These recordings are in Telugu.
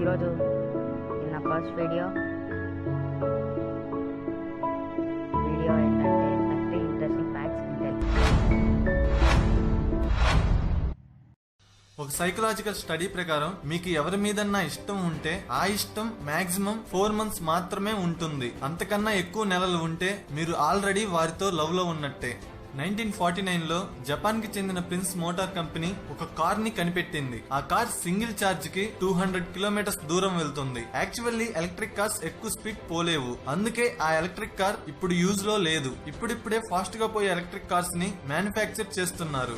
ఈరోజు నా ఫస్ట్ వీడియో ఏంటంటే 30 ఇంట్రెస్టింగ్ ఫ్యాక్ట్స్ ఇంటెల్. ఒక సైకలాజికల్ స్టడీ ప్రకారం మీకు ఎవరి మీదన్నా ఇష్టం ఉంటే ఆ ఇష్టం మాక్సిమం 4 months మాత్రమే ఉంటుంది. అంతకన్నా ఎక్కువ నెలలు ఉంటే మీరు ఆల్రెడీ వారితో లవ్ లో ఉన్నట్టే. 1949 లో జపాన్ కి చెందిన ప్రిన్స్ మోటార్ కంపెనీ ఒక కార్ ని కనిపెట్టింది. ఆ కార్ సింగిల్ ఛార్జ్ కి 200 kilometers దూరం వెళ్తుంది. యాక్చువల్లీ ఎలక్ట్రిక్ కార్స్ ఎక్కువ స్పీడ్ పోలేవు, అందుకే ఆ ఎలక్ట్రిక్ కార్ ఇప్పుడు యూజ్ లో లేదు. ఇప్పుడిప్పుడే ఫాస్ట్ గా పోయే ఎలక్ట్రిక్ కార్స్ ని మ్యానుఫ్యాక్చర్ చేస్తున్నారు.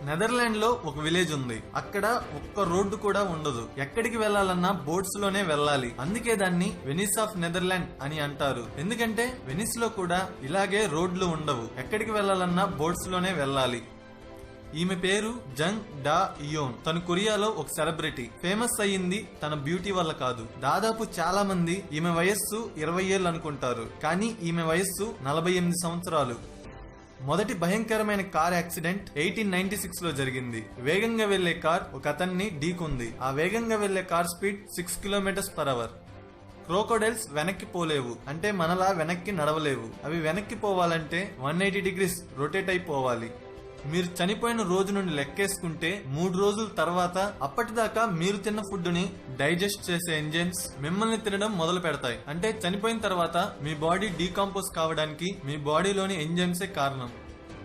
నెదర్లాండ్ లో ఒక విలేజ్ ఉంది. అక్కడ ఒక్క రోడ్డు కూడా ఉండదు. ఎక్కడికి వెళ్లాలన్నా బోట్స్ లోనే వెళ్ళాలి. అందుకే దాన్ని వెనిస్ ఆఫ్ నెదర్లాండ్ అని అంటారు. ఎందుకంటే వెనిస్ లో కూడా ఇలాగే రోడ్లు ఉండవు. ఎక్కడికి వెళ్లాలన్నా బోట్స్ లోనే వెళ్ళాలి. ఈమె పేరు జంగ్ డా ఇయోన్. తను కొరియాలో ఒక సెలబ్రిటీ. ఫేమస్ అయ్యింది తన బ్యూటీ వల్ల కాదు. దాదాపు చాలా మంది ఈమె వయస్సు 20 ఏళ్ళు అనుకుంటారు, కానీ ఈమె వయస్సు 48 సంవత్సరాలు. మొదటి భయంకరమైన కార్ యాక్సిడెంట్ 1896 లో జరిగింది. వేగంగా వెళ్లే కార్ ఒక అతన్ని ఢీకొంది. ఆ వేగంగా వెళ్లే కార్ స్పీడ్ 6 km/h. క్రోకోడైల్స్ వెనక్కి పోలేవు, అంటే మనలా వెనక్కి నడవలేవు. అవి వెనక్కి పోవాలంటే 180 degrees రొటేట్ అయిపోవాలి. మీరు చనిపోయిన రోజు నుండి లెక్కేసుకుంటే 3 రోజుల తర్వాత అప్పటిదాకా మీరు తిన్న ఫుడ్ ని డైజెస్ట్ చేసే ఎంజైమ్స్ మిమ్మల్ని తినడం మొదలు పెడతాయి. అంటే చనిపోయిన తర్వాత మీ బాడీ డీకంపోజ్ కావడానికి మీ బాడీలోని ఎంజైమ్సే కారణం.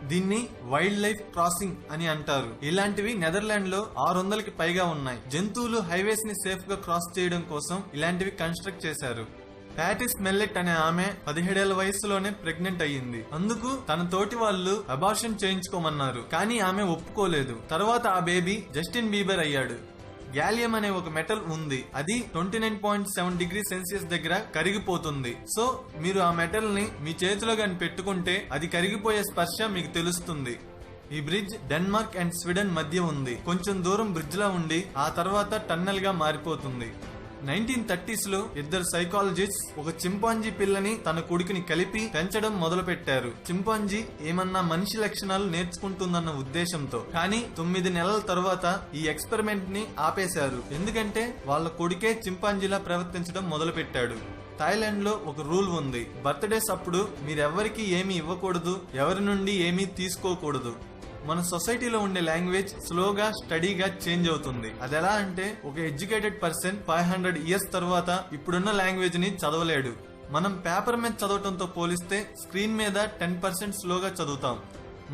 దీన్ని వైల్డ్ లైఫ్ క్రాసింగ్ అని అంటారు. ఇలాంటివి నెదర్లాండ్ లో 600కి పైగా ఉన్నాయి. జంతువులు హైవేస్ ని సేఫ్ గా క్రాస్ చేయడం కోసం ఇలాంటివి కన్స్ట్రక్ట్ చేశారు. ప్యాటిస్ మెల్లెట్ అనే ఆమె 17 ఏళ్ల వయసులోనే ప్రెగ్నెంట్ అయ్యింది. అందుకు తన తోటి వాళ్ళు అబార్షన్ చేయించుకోమన్నారు, కానీ ఆమె ఒప్పుకోలేదు. తర్వాత ఆ బేబీ జస్టిన్ బీబర్ అయ్యాడు. గ్యాలియం అనే ఒక మెటల్ ఉంది. అది 29.7 degrees Celsius దగ్గర కరిగిపోతుంది. సో మీరు ఆ మెటల్ ని మీ చేతిలో గాని పెట్టుకుంటే అది కరిగిపోయే స్పర్శ మీకు తెలుస్తుంది. ఈ బ్రిడ్జ్ డెన్మార్క్ అండ్ స్వీడన్ మధ్య ఉంది. కొంచెం దూరం బ్రిడ్జ్ లా ఉండి ఆ తర్వాత టన్నెల్ గా మారిపోతుంది. 1930s లో ఇద్దరు సైకాలజిస్ట్స్ ఒక చింపాంజీ పిల్లని తన కొడుకుని కలిపి పెంచడం మొదలు పెట్టారు. చింపాంజీ ఏమన్నా మనిషి లక్షణాలు నేర్చుకుంటుందన్న ఉద్దేశంతో. కానీ 9 నెలల తర్వాత ఈ ఎక్స్పెరిమెంట్ ని ఆపేశారు. ఎందుకంటే వాళ్ళ కొడుకే చింపాంజీలా ప్రవర్తించడం మొదలు పెట్టాడు. థాయిలాండ్ లో ఒక రూల్ ఉంది. బర్త్డేస్ అప్పుడు మీరెవ్వరికి ఏమీ ఇవ్వకూడదు, ఎవరి నుండి ఏమీ తీసుకోకూడదు. మన సొసైటీలో ఉండే లాంగ్వేజ్ స్లోగా స్టడీగా చేంజ్ అవుతుంది. అదెలా అంటే ఒక ఎడ్యుకేటెడ్ పర్సన్ 500 years తర్వాత ఇప్పుడున్న లాంగ్వేజ్ ని చదవలేడు. మనం పేపర్ మీద చదవటంతో పోలిస్తే స్క్రీన్ మీద 10% స్లోగా చదువుతాం.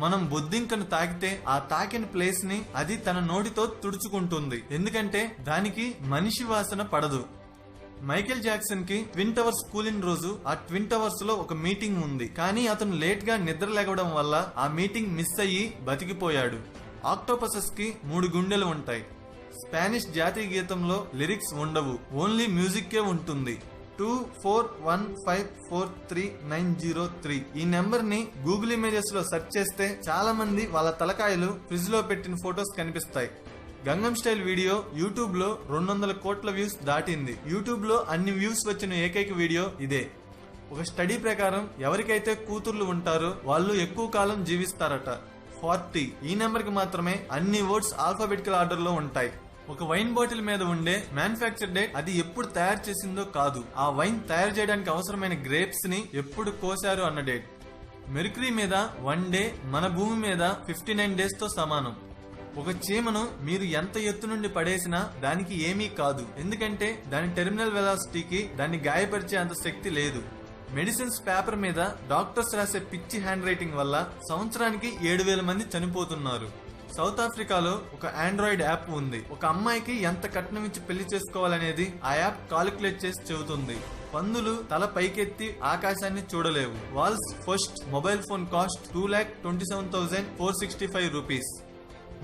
మనం బొద్దింకను తాకితే ఆ తాకిన ప్లేస్ ని అది తన నోటితో తుడుచుకుంటుంది. ఎందుకంటే దానికి మనిషి వాసన పడదు. మైకేల్ జాక్సన్ కి ట్విన్ టవర్స్ కూలిన రోజు ఆ ట్విన్ టవర్స్ లో ఒక మీటింగ్ ఉంది, కానీ అతను లేట్ గా నిద్ర లేగడం వల్ల ఆ మీటింగ్ మిస్ అయ్యి బతికిపోయాడు. ఆక్టోపసెస్ కి 3 గుండెలు ఉంటాయి. స్పానిష్ జాతీయ గీతంలో లిరిక్స్ ఉండవు, ఓన్లీ మ్యూజిక్ ఉంటుంది. 24154393 ఈ నెంబర్ ని గూగుల్ ఇమేజెస్ లో సెర్చ్ చేస్తే చాలా మంది వాళ్ళ తలకాయలు ఫ్రిడ్జ్ లో పెట్టిన ఫొటోస్ కనిపిస్తాయి. గంగం స్టైల్ వీడియో యూట్యూబ్ లో 200 కోట్ల వ్యూస్ దాటింది. యూట్యూబ్ లో అన్ని వ్యూస్ వచ్చిన ఏకైక వీడియో ఇదే. ఒక స్టడీ ప్రకారం ఎవరికైతే కూతుర్లు ఉంటారో వాళ్ళు ఎక్కువ కాలం జీవిస్తారట. 40 ఈ నెంబర్ కి మాత్రమే అన్ని వర్డ్స్ ఆల్ఫాబెటికల్ ఆర్డర్ లో ఉంటాయి. ఒక వైన్ బాటిల్ మీద ఉండే మ్యానుఫ్యాక్చర్ డేట్ అది ఎప్పుడు తయారు చేసిందో కాదు, ఆ వైన్ తయారు చేయడానికి అవసరమైన గ్రేప్స్ ని ఎప్పుడు కోసారు అన్న డేట్. మెర్క్యూరీ మీద 1 డే మన భూమి మీద 59 days తో సమానం. ఒక చీమను మీరు ఎంత ఎత్తు నుండి పడేసినా దానికి ఏమీ కాదు, ఎందుకంటే దాని టెర్మినల్ వెలాసిటీకి దాన్ని గాయపరిచే అంత శక్తి లేదు. మెడిసిన్స్ పేపర్ మీద డాక్టర్స్ రాసే పిచ్చి హ్యాండ్ రైటింగ్ వల్ల సంవత్సరానికి 7,000 మంది చనిపోతున్నారు. సౌత్ ఆఫ్రికాలో ఒక ఆండ్రాయిడ్ యాప్ ఉంది. ఒక అమ్మాయికి ఎంత కట్నం ఇచ్చి పెళ్లి చేసుకోవాలనేది ఆ యాప్ కాలిక్యులేట్ చేసి చెబుతుంది. పందులు తల పైకెత్తి ఆకాశాన్ని చూడలేవు. World's first mobile phone cost 2,27,465 rupees.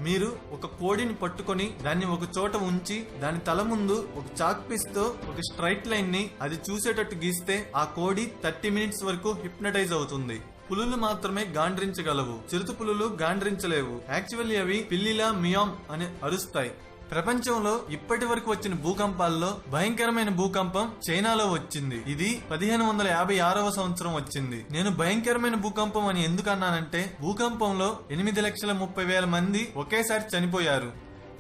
మీరు ఒక కోడిని పట్టుకొని దాన్ని ఒక చోట ఉంచి దాని తల ముందు ఒక చాక్ పీస్ తో ఒక స్ట్రైట్ లైన్ ని అది చూసేటట్టు గీస్తే ఆ కోడి 30 minutes వరకు హిప్నటైజ్ అవుతుంది. పులులు మాత్రమే గాండ్రించగలవు, చిరుత పులులు గాండ్రించలేవు. యాక్చువల్లీ అవి పిల్లిలా మియామ్ అని అరుస్తాయి. ప్రపంచంలో ఇప్పటి వరకు వచ్చిన భూకంపాల్లో భయంకరమైన భూకంపం చైనాలో వచ్చింది. ఇది 1556వ సంవత్సరం వచ్చింది. నేను భయంకరమైన భూకంపం అని ఎందుకు అన్నానంటే భూకంపంలో 8,30,30,000 మంది ఒకేసారి చనిపోయారు.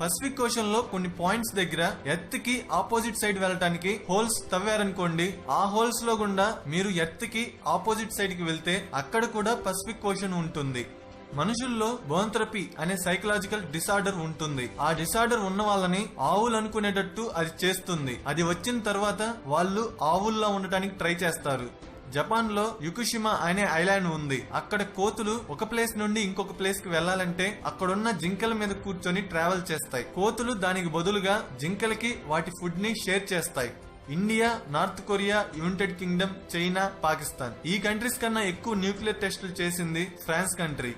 పసిఫిక్ ఓషన్ లో కొన్ని పాయింట్స్ దగ్గర ఎర్త్ కి ఆపోజిట్ సైడ్ వెళ్ళటానికి హోల్స్ తవ్వారనుకోండి, ఆ హోల్స్ లో గుండా మీరు ఎర్త్ కి ఆపోజిట్ సైడ్ కి వెళ్తే అక్కడ కూడా పసిఫిక్ ఓషన్ ఉంటుంది. మనుషుల్లో బోంథ్రపీ అనే సైకలాజికల్ డిసార్డర్ ఉంటుంది. ఆ డిసార్డర్ ఉన్న వాళ్ళని ఆవులు అనుకునేటట్టు అది చేస్తుంది. అది వచ్చిన తర్వాత వాళ్ళు ఆవుల్లో ఉండటానికి ట్రై చేస్తారు. జపాన్ లో యుకుషిమా అనే ఐలాండ్ ఉంది. అక్కడ కోతులు ఒక ప్లేస్ నుండి ఇంకొక ప్లేస్ కి వెళ్లాలంటే అక్కడున్న జింకల మీద కూర్చొని ట్రావెల్ చేస్తాయి. కోతులు దానికి బదులుగా జింకలకి వాటి ఫుడ్ ని షేర్ చేస్తాయి. India, north Korea, United Kingdom, China, Pakistan ఈ కంట్రీస్ కన్నా ఎక్కువ న్యూక్లియర్ టెస్టులు చేసింది ఫ్రాన్స్ కంట్రీ.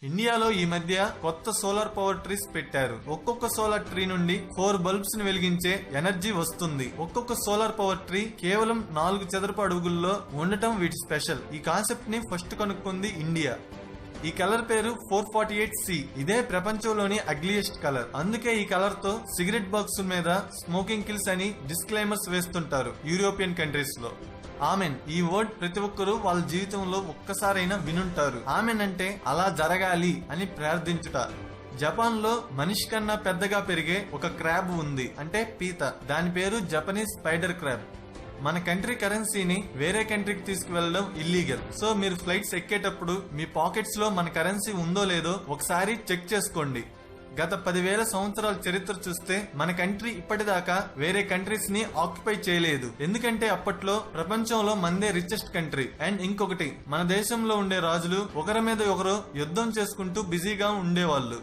ఇండియాలో ఈ మధ్య కొత్త సోలార్ పవర్ ట్రీస్ పెట్టారు. ఒక్కొక్క సోలార్ ట్రీ నుండి 4 బల్బ్స్ ని వెలిగించే ఎనర్జీ వస్తుంది. ఒక్కొక్క సోలార్ పవర్ ట్రీ కేవలం 4 చదరపు అడుగుల్లో ఉండటం వీటి స్పెషల్. ఈ కాన్సెప్ట్ ని ఫస్ట్ కనుక్కుంది ఇండియా. ఈ కలర్ పేరు 448C. ఇదే ప్రపంచంలోని అగ్లియెస్ట్ కలర్. అందుకే ఈ కలర్ తో సిగరెట్ బాక్స్ మీద స్మోకింగ్ కిల్స్ అని డిస్క్లైమర్స్ వేస్తుంటారు యూరోపియన్ కంట్రీస్ లో. ఆమెన్ ఈ వర్డ్ ప్రతి ఒక్కరూ వాళ్ళ జీవితంలో ఒక్కసారైనా వినుంటారు. ఆమెన్ అంటే అలా జరగాలి అని ప్రార్థించుట. జపాన్ లో మనిషి కన్నా పెద్దగా పెరిగే ఒక క్రాబ్ ఉంది, అంటే పీత. దాని పేరు జపనీస్ స్పైడర్ క్రాబ్. మన కంట్రీ కరెన్సీని వేరే కంట్రీకి తీసుకువెళ్ళడం ఇల్లీగల్. సో మీరు ఫ్లైట్స్ ఎక్కేటప్పుడు మీ పాకెట్స్ లో మన కరెన్సీ ఉందో లేదో ఒకసారి చెక్ చేసుకోండి. గత 10,000 సంవత్సరాల చరిత్ర చూస్తే మన కంట్రీ ఇప్పటిదాకా వేరే కంట్రీస్ ని ఆక్యుపై చేయలేదు. ఎందుకంటే అప్పట్లో ప్రపంచంలో మనదే రిచెస్ట్ కంట్రీ. అండ్ ఇంకొకటి, మన దేశంలో ఉండే రాజులు ఒకరి మీద ఒకరు యుద్ధం చేసుకుంటూ బిజీగా ఉండేవాళ్ళు.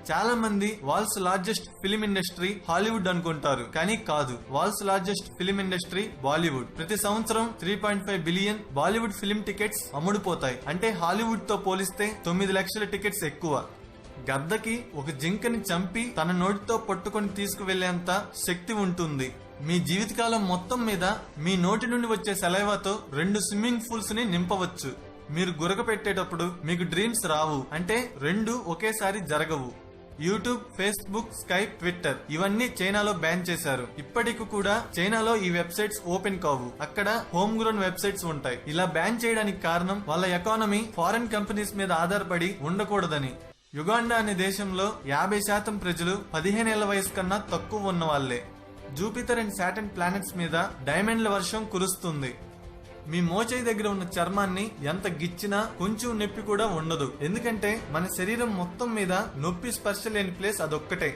చాలా మంది world's largest film industry Hollywood అనుకుంటారు, కానీ కాదు. World's largest film industry Bollywood. ప్రతి సంవత్సరం 3.5 బిలియన్ బాలీవుడ్ ఫిలిం టికెట్స్ అమ్ముడుపోతాయి. అంటే హాలీవుడ్ తో పోలిస్తే 9 లక్షల టికెట్స్ ఎక్కువ. గద్దకి ఒక జింకని చంపి తన నోటితో పట్టుకొని తీసుకువెళ్లేంత శక్తి ఉంటుంది. మీ జీవితకాలం మొత్తం మీద మీ నోటి నుండి వచ్చే సలైవాతో 2 స్విమ్మింగ్ పూల్స్ ని నింపవచ్చు. మీరు గురక పెట్టేటప్పుడు మీకు డ్రీమ్స్ రావు, అంటే 2 ఒకేసారి జరగవు. యూట్యూబ్, ఫేస్బుక్, స్కైప్, ట్విట్టర్ ఇవన్నీ చైనాలో బ్యాన్ చేశారు. ఇప్పటికి కూడా చైనాలో ఈ వెబ్సైట్స్ ఓపెన్ కావు. అక్కడ హోమ్ గ్రోన్ వెబ్సైట్స్ ఉంటాయి. ఇలా బ్యాన్ చేయడానికి కారణం వాళ్ళ ఎకానమీ ఫారెన్ కంపెనీస్ మీద ఆధారపడి ఉండకూడదని. యుగాండా అనే దేశంలో 50% ప్రజలు 15 ఏళ్ల వయసు కన్నా తక్కువ ఉన్న వాళ్లే. జూపిటర్ అండ్ సాటర్న్ ప్లానెట్స్ మీద డైమండ్ల వర్షం కురుస్తుంది. మీ మోచేయి దగ్గర ఉన్న చర్మాన్ని ఎంత గిచ్చినా కొంచెం నొప్పి కూడా ఉండదు. ఎందుకంటే మన శరీరం మొత్తం మీద నొప్పి స్పర్శ లేని ప్లేస్ అదొక్కటే.